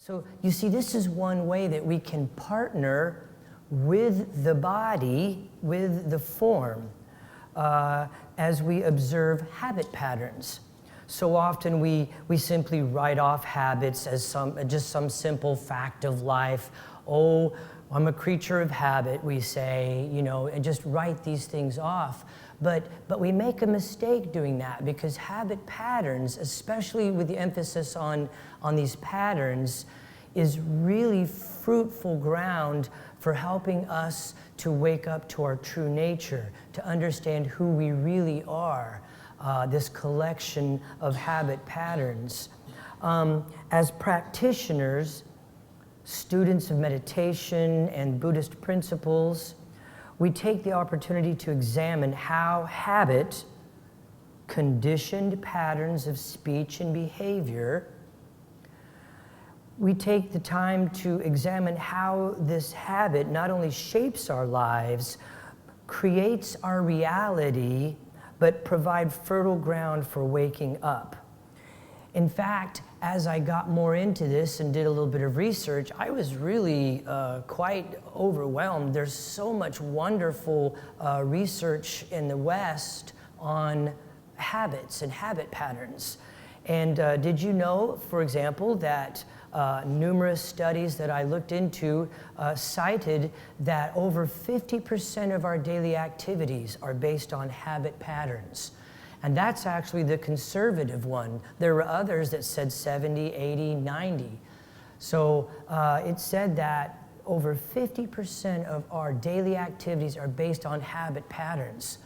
So you see, this is one way that we can partner with the body, with the form, as we observe habit patterns. So often we simply write off habits as just some simple fact of life. Oh, I'm a creature of habit, we say, and just write these things off. But we make a mistake doing that, because habit patterns, especially with the emphasis on these patterns, is really fruitful ground for helping us to wake up to our true nature, to understand who we really are, this collection of habit patterns. As practitioners, students of meditation and Buddhist principles, we take the opportunity to examine how habit, conditioned patterns of speech and behavior, we take the time to examine how this habit not only shapes our lives, creates our reality, but provide fertile ground for waking up. In fact, as I got more into this and did a little bit of research, I was really quite overwhelmed. There's so much wonderful research in the West on habits and habit patterns. And did you know, for example, that numerous studies that I looked into cited that over 50% of our daily activities are based on habit patterns. And that's actually the conservative one. There were others that said 70, 80, 90. So it said that over 50% of our daily activities are based on habit patterns.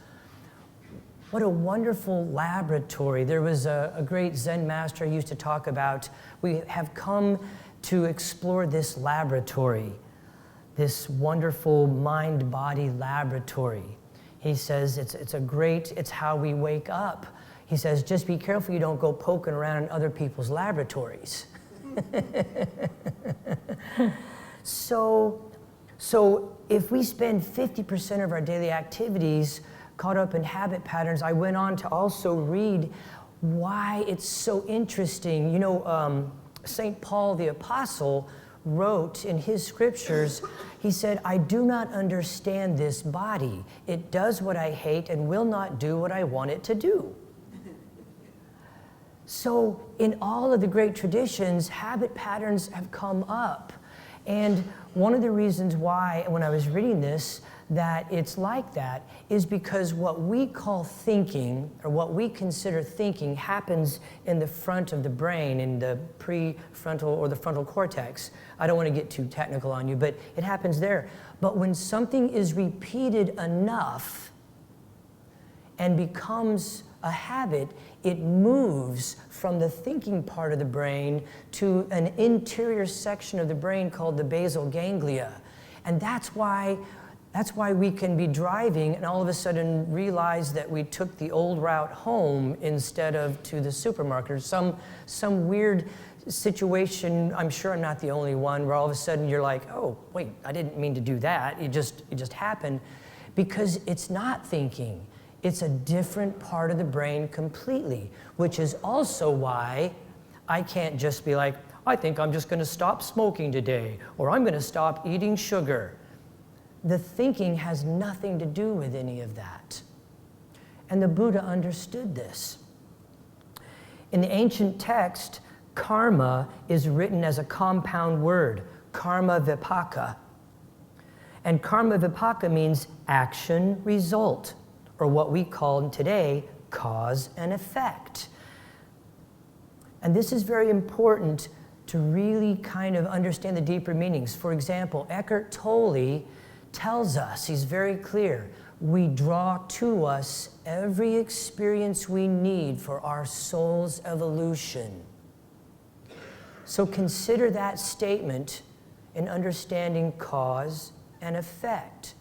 What a wonderful laboratory. There was a great Zen master used to talk about, we have come to explore this laboratory, this wonderful mind-body laboratory. He says it's how we wake up. He says, just be careful you don't go poking around in other people's laboratories. So if we spend 50% of our daily activities caught up in habit patterns, I went on to also read why it's so interesting. St. Paul the Apostle wrote in his scriptures, he said, I do not understand this body. It does what I hate and will not do what I want it to do. So in all of the great traditions, habit patterns have come up. And one of the reasons why, when I was reading this, that it's like that is because what we call thinking, or what we consider thinking, happens in the front of the brain, in the prefrontal or the frontal cortex. I don't want to get too technical on you, but it happens there. But when something is repeated enough and becomes a habit, it moves from the thinking part of the brain to an interior section of the brain called the basal ganglia. And that's why we can be driving and all of a sudden realize that we took the old route home instead of to the supermarket, or some weird situation. I'm sure I'm not the only one, where all of a sudden you're like, oh, wait, I didn't mean to do that. It just happened, because it's not thinking. It's a different part of the brain completely, which is also why I can't just be like, I think I'm just going to stop smoking today, or I'm going to stop eating sugar. The thinking has nothing to do with any of that. And the Buddha understood this. In the ancient text, karma is written as a compound word, karma vipaka. And karma vipaka means action result, or what we call today cause and effect. And this is very important to really kind of understand the deeper meanings. For example, Eckhart Tolle tells us, he's very clear, we draw to us every experience we need for our soul's evolution. So consider that statement in understanding cause and effect.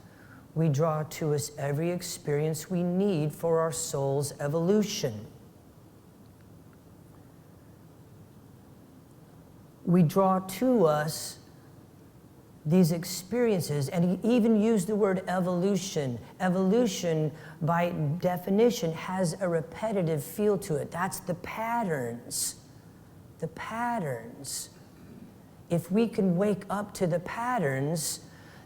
We draw to us every experience we need for our soul's evolution. We draw to us these experiences, and he even used the word evolution. Evolution, by definition, has a repetitive feel to it. That's the patterns. The patterns. if we can wake up to the patterns,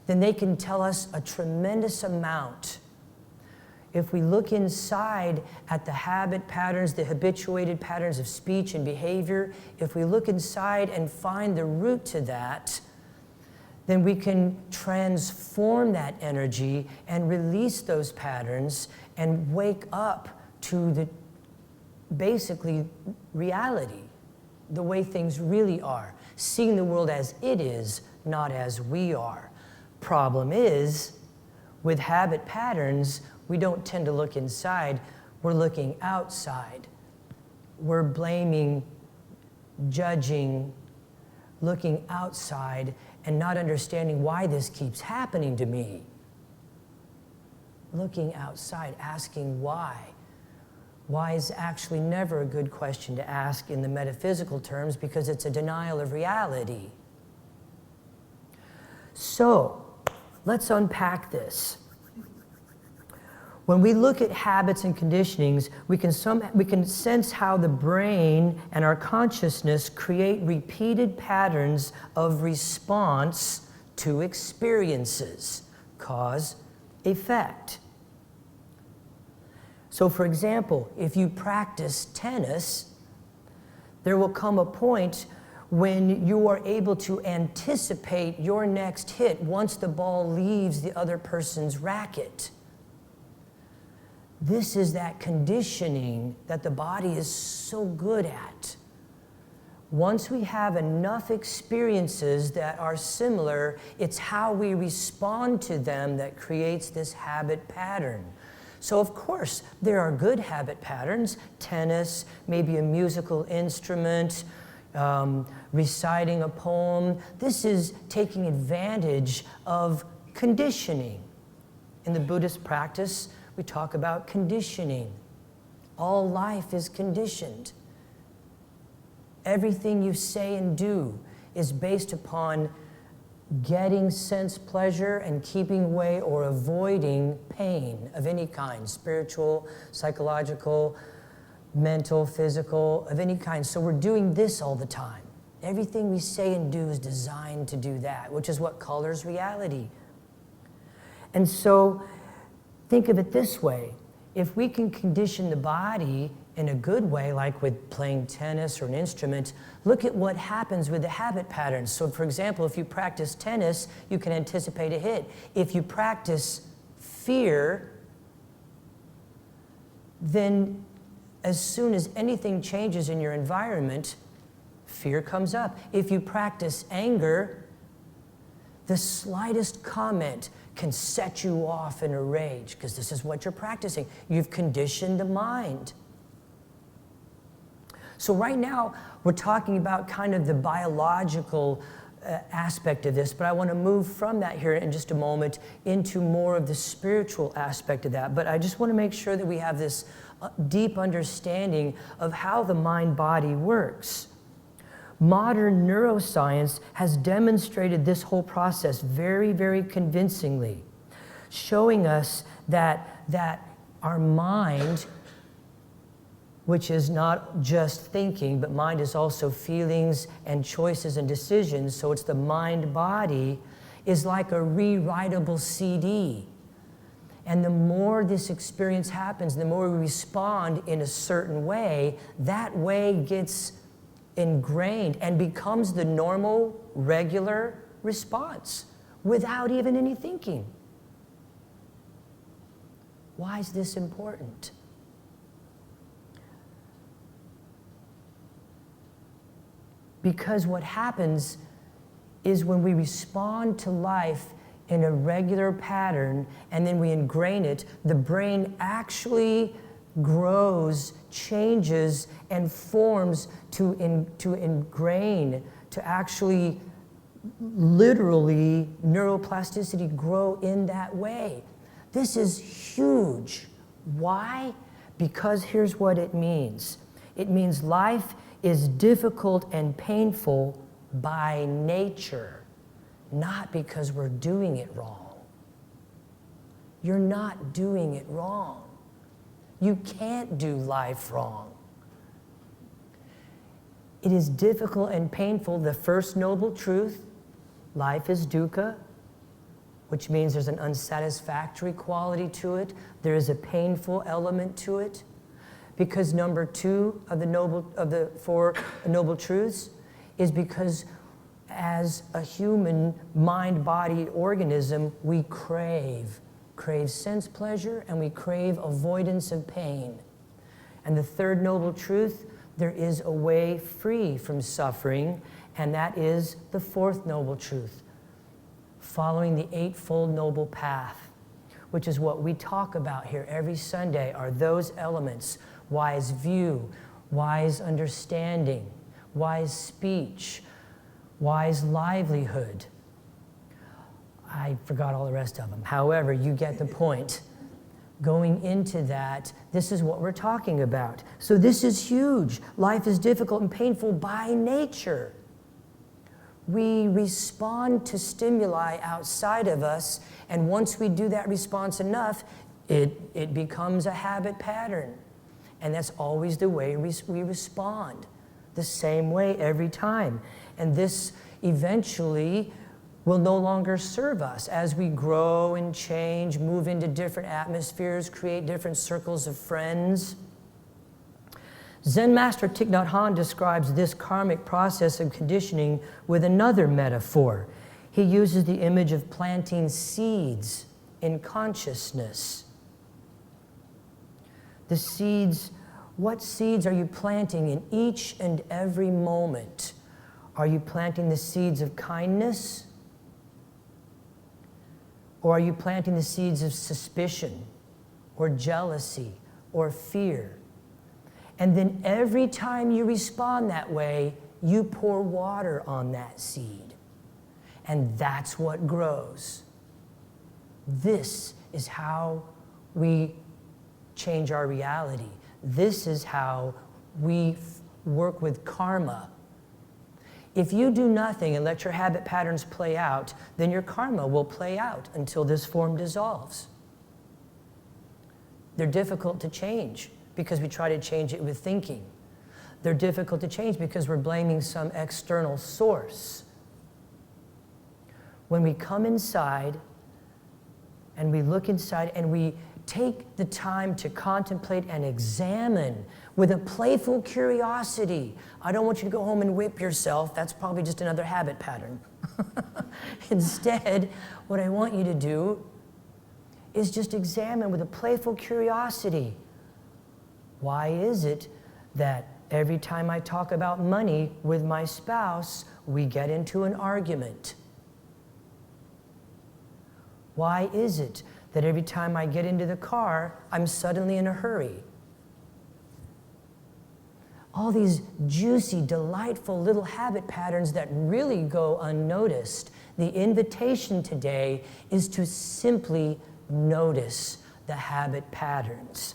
then they can tell us a tremendous amount. If we look inside at the habit patterns, the habituated patterns of speech and behavior, if we look inside and find the root to that, then we can transform that energy and release those patterns and wake up to the basically reality, the way things really are, seeing the world as it is, not as we are. Problem is, with habit patterns, we don't tend to look inside, we're looking outside. We're blaming, judging, looking outside, and not understanding why this keeps happening to me. Looking outside, asking why. Why is actually never a good question to ask in the metaphysical terms, because it's a denial of reality. So, let's unpack this. When we look at habits and conditionings, we can sense how the brain and our consciousness create repeated patterns of response to experiences, cause, effect. So for example, if you practice tennis, there will come a point when you are able to anticipate your next hit once the ball leaves the other person's racket. This is that conditioning that the body is so good at. Once we have enough experiences that are similar, it's how we respond to them that creates this habit pattern. So of course, there are good habit patterns, tennis, maybe a musical instrument, reciting a poem. This is taking advantage of conditioning. In the Buddhist practice, we talk about conditioning. All life is conditioned. Everything you say and do is based upon getting sense pleasure and keeping away or avoiding pain of any kind, spiritual, psychological, mental, physical, of any kind. So we're doing this all the time. Everything we say and do is designed to do that, which is what colors reality. And so think of it this way. If we can condition the body in a good way, like with playing tennis or an instrument, look at what happens with the habit patterns. So for example, if you practice tennis, you can anticipate a hit. If you practice fear, then as soon as anything changes in your environment, fear comes up. If you practice anger, the slightest comment can set you off in a rage, because this is what you're practicing. You've conditioned the mind. So right now, we're talking about kind of the biological aspect of this, but I want to move from that here in just a moment into more of the spiritual aspect of that. But I just want to make sure that we have this deep understanding of how the mind-body works. Modern neuroscience has demonstrated this whole process very, very convincingly, showing us that our mind, which is not just thinking, but mind is also feelings and choices and decisions, so it's the mind-body, is like a rewritable CD. And the more this experience happens, the more we respond in a certain way, that way gets ingrained and becomes the normal, regular response without even any thinking. Why is this important? Because what happens is when we respond to life in a regular pattern and then we ingrain it, the brain actually grows, changes, and forms to ingrain, to actually literally neuroplasticity grow in that way. This is huge. Why? Because here's what it means. It means life is difficult and painful by nature, not because we're doing it wrong. You're not doing it wrong. You can't do life wrong. It is difficult and painful. The first noble truth, life is dukkha, which means there's an unsatisfactory quality to it. There is a painful element to it. Because number two of the four noble truths is because as a human mind-body organism, we crave sense pleasure, and we crave avoidance of pain. And the third noble truth, there is a way free from suffering, and that is the fourth noble truth, following the Eightfold Noble Path, which is what we talk about here every Sunday, are those elements: wise view, wise understanding, wise speech, wise livelihood. I forgot all the rest of them. However, you get the point. Going into that, this is what we're talking about. So this is huge. Life is difficult and painful by nature. We respond to stimuli outside of us, and once we do that response enough, it becomes a habit pattern. And that's always the way we respond, the same way every time. And this eventually will no longer serve us as we grow and change, move into different atmospheres, create different circles of friends. Zen master Thich Nhat Hanh describes this karmic process of conditioning with another metaphor. He uses the image of planting seeds in consciousness. The seeds, what seeds are you planting in each and every moment? Are you planting the seeds of kindness? Or are you planting the seeds of suspicion or jealousy or fear? And then every time you respond that way, you pour water on that seed. And that's what grows. This is how we change our reality. This is how we work with karma. If you do nothing and let your habit patterns play out, then your karma will play out until this form dissolves. They're difficult to change because we try to change it with thinking. They're difficult to change because we're blaming some external source. When we come inside and we look inside and we take the time to contemplate and examine with a playful curiosity. I don't want you to go home and whip yourself. That's probably just another habit pattern. Instead, what I want you to do is just examine with a playful curiosity. Why is it that every time I talk about money with my spouse, we get into an argument? Why is it that every time I get into the car, I'm suddenly in a hurry? All these juicy, delightful little habit patterns that really go unnoticed. The invitation today is to simply notice the habit patterns.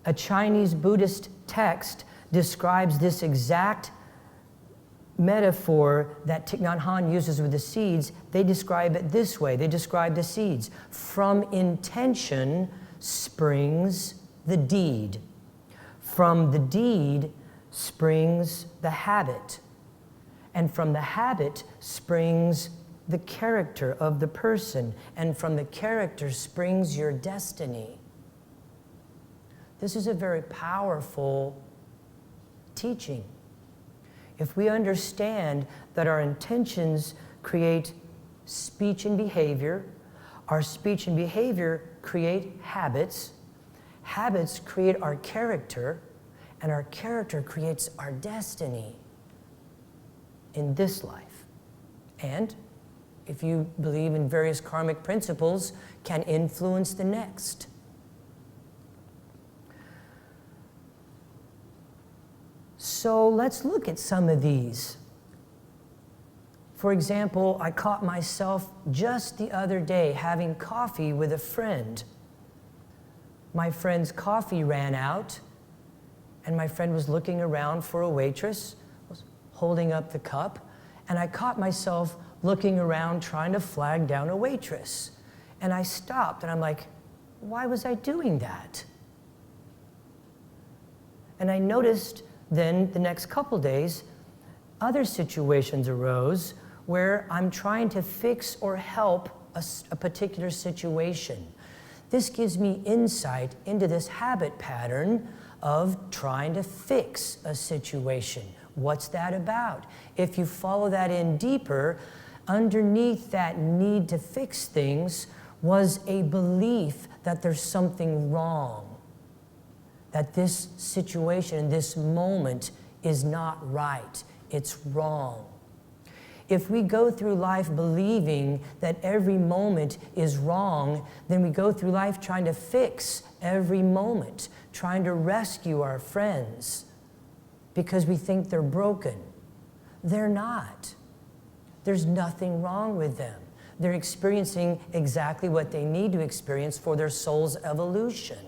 A Chinese Buddhist text describes this exact metaphor that Thich Nhat Hanh uses with the seeds. They describe it this way. They describe the seeds. From intention springs the deed. From the deed springs the habit. And from the habit springs the character of the person. And from the character springs your destiny. This is a very powerful teaching. If we understand that our intentions create speech and behavior, our speech and behavior create habits, habits create our character, and our character creates our destiny in this life. And if you believe in various karmic principles, can influence the next. So let's look at some of these. For example, I caught myself just the other day having coffee with a friend. My friend's coffee ran out, and my friend was looking around for a waitress, was holding up the cup, and I caught myself looking around trying to flag down a waitress. And I stopped, and I'm like, why was I doing that? And I noticed then the next couple days, other situations arose where I'm trying to fix or help a particular situation. This gives me insight into this habit pattern of trying to fix a situation. What's that about? If you follow that in deeper, underneath that need to fix things was a belief that there's something wrong, that this situation, this moment is not right, it's wrong. If we go through life believing that every moment is wrong, then we go through life trying to fix every moment, trying to rescue our friends because we think they're broken. They're not. There's nothing wrong with them. They're experiencing exactly what they need to experience for their soul's evolution.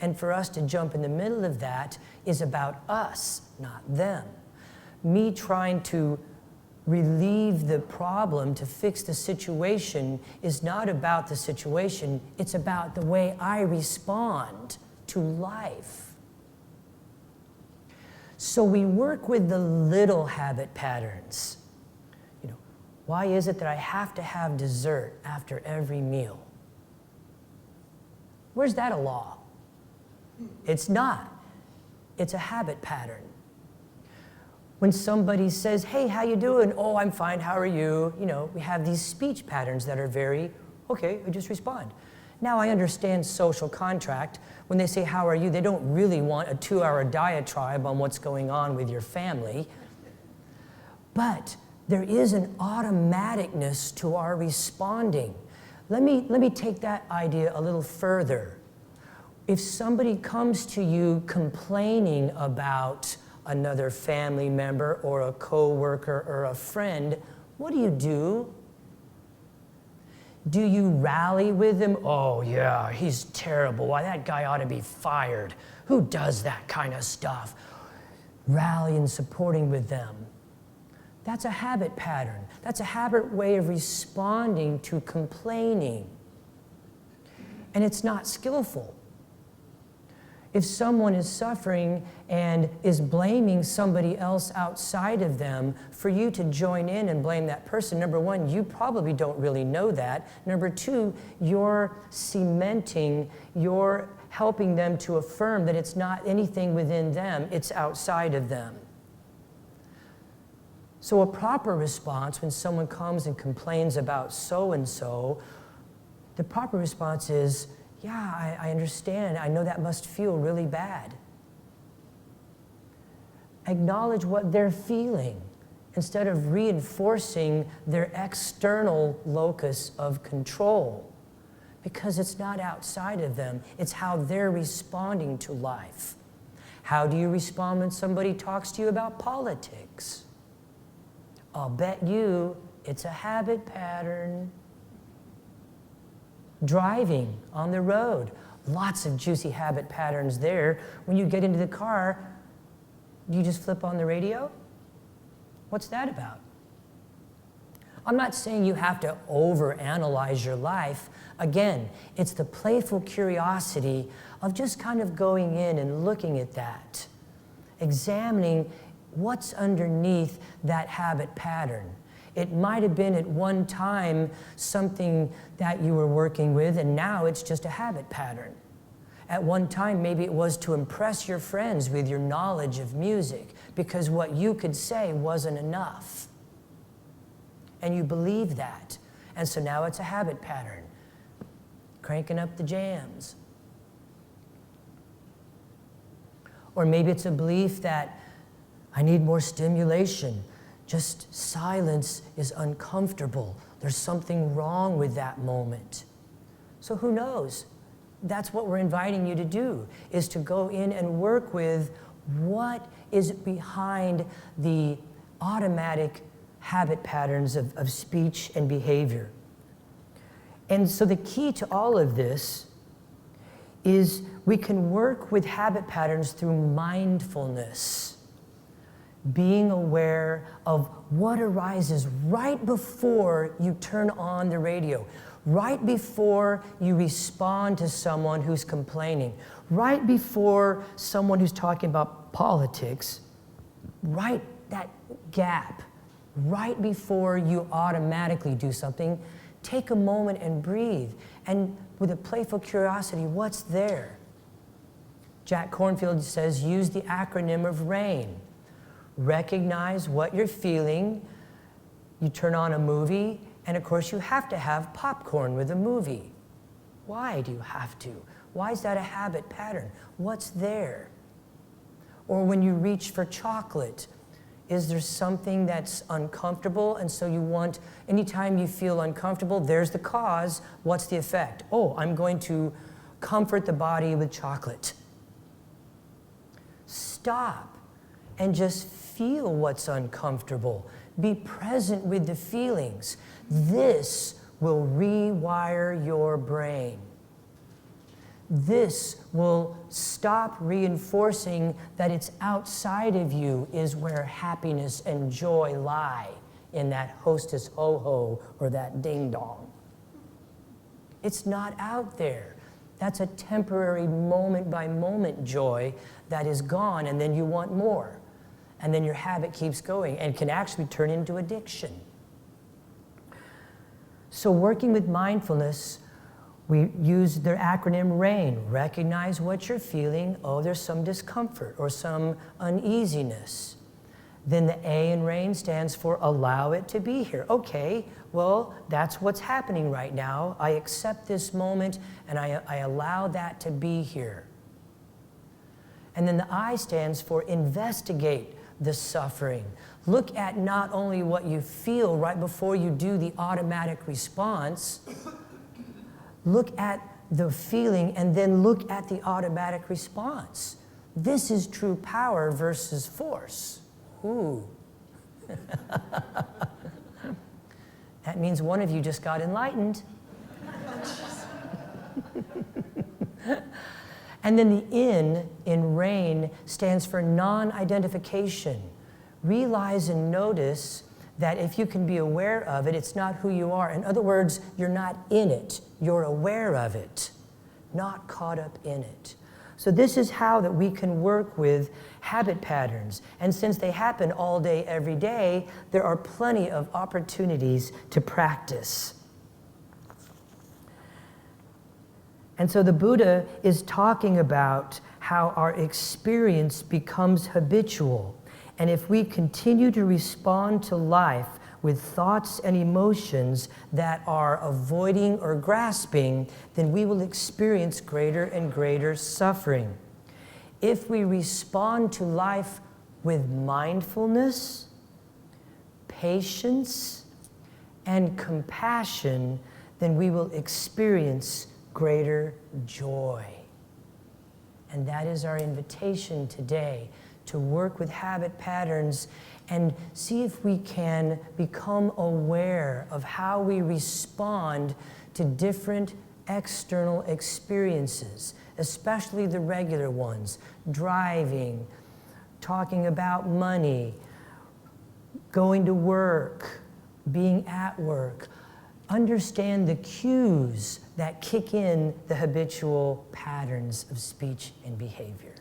And for us to jump in the middle of that is about us, not them. Me trying to relieve the problem, to fix the situation, is not about the situation, it's about the way I respond to life. So we work with the little habit patterns. Why is it that I have to have dessert after every meal? Where's that a law? It's not. It's a habit pattern. When somebody says, hey, how you doing? Oh, I'm fine, how are you? We have these speech patterns that are very, okay, I just respond. Now I understand social contract. When they say, how are you? They don't really want a 2-hour diatribe on what's going on with your family. But there is an automaticness to our responding. Let me take that idea a little further. If somebody comes to you complaining about another family member or a coworker or a friend, what do? Do you rally with them? Oh yeah, he's terrible. Why, that guy ought to be fired. Who does that kind of stuff? Rally and supporting with them. That's a habit pattern. That's a habit way of responding to complaining. And it's not skillful. If someone is suffering and is blaming somebody else outside of them, for you to join in and blame that person, number one, you probably don't really know that. Number two, you're cementing, you're helping them to affirm that it's not anything within them, it's outside of them. So a proper response when someone comes and complains about so-and-so, the proper response is, yeah, I understand. I know that must feel really bad. Acknowledge what they're feeling instead of reinforcing their external locus of control, because it's not outside of them. It's how they're responding to life. How do you respond when somebody talks to you about politics? I'll bet you it's a habit pattern. Driving on the road, lots of juicy habit patterns there. When you get into the car, do you just flip on the radio? What's that about? I'm not saying you have to overanalyze your life. Again, it's the playful curiosity of just kind of going in and looking at that, examining what's underneath that habit pattern. It might have been at one time something that you were working with, and now it's just a habit pattern. At one time, maybe it was to impress your friends with your knowledge of music, because what you could say wasn't enough. And you believe that. And so now it's a habit pattern. Cranking up the jams. Or maybe it's a belief that I need more stimulation. Just silence is uncomfortable. There's something wrong with that moment. So who knows? That's what we're inviting you to do, is to go in and work with what is behind the automatic habit patterns of speech and behavior. And so the key to all of this is we can work with habit patterns through mindfulness. Being aware of what arises right before you turn on the radio, right before you respond to someone who's complaining, right before someone who's talking about politics, right that gap, right before you automatically do something, take a moment and breathe. And with a playful curiosity, what's there? Jack Kornfield says, use the acronym of RAIN. Recognize what you're feeling. You turn on a movie, and of course you have to have popcorn with a movie. Why do you have to? Why is that a habit pattern? What's there? Or when you reach for chocolate, is there something that's uncomfortable? And so you want, anytime you feel uncomfortable, there's the cause. What's the effect? Oh, I'm going to comfort the body with chocolate. Stop and just feel what's uncomfortable. Be present with the feelings. This will rewire your brain. This will stop reinforcing that it's outside of you is where happiness and joy lie, in that hostess ho-ho or that ding-dong. It's not out there. That's a temporary moment-by-moment joy that is gone, and then you want more. And then your habit keeps going and can actually turn into addiction. So working with mindfulness, we use their acronym RAIN. Recognize what you're feeling. Oh, there's some discomfort or some uneasiness. Then the A in RAIN stands for allow it to be here. Okay, well, that's what's happening right now. I accept this moment and I allow that to be here. And then the I stands for investigate the suffering. Look at not only what you feel right before you do the automatic response, look at the feeling and then look at the automatic response. This is true power versus force. Ooh. That means one of you just got enlightened. And then the N in RAIN stands for non-identification. Realize and notice that if you can be aware of it, it's not who you are. In other words, you're not in it. You're aware of it, not caught up in it. So this is how that we can work with habit patterns. And since they happen all day, every day, there are plenty of opportunities to practice. And so the Buddha is talking about how our experience becomes habitual. And if we continue to respond to life with thoughts and emotions that are avoiding or grasping, then we will experience greater and greater suffering. If we respond to life with mindfulness, patience, and compassion, then we will experience greater joy. And that is our invitation today, to work with habit patterns and see if we can become aware of how we respond to different external experiences, especially the regular ones, driving, talking about money, going to work, being at work. Understand the cues that kick in the habitual patterns of speech and behavior.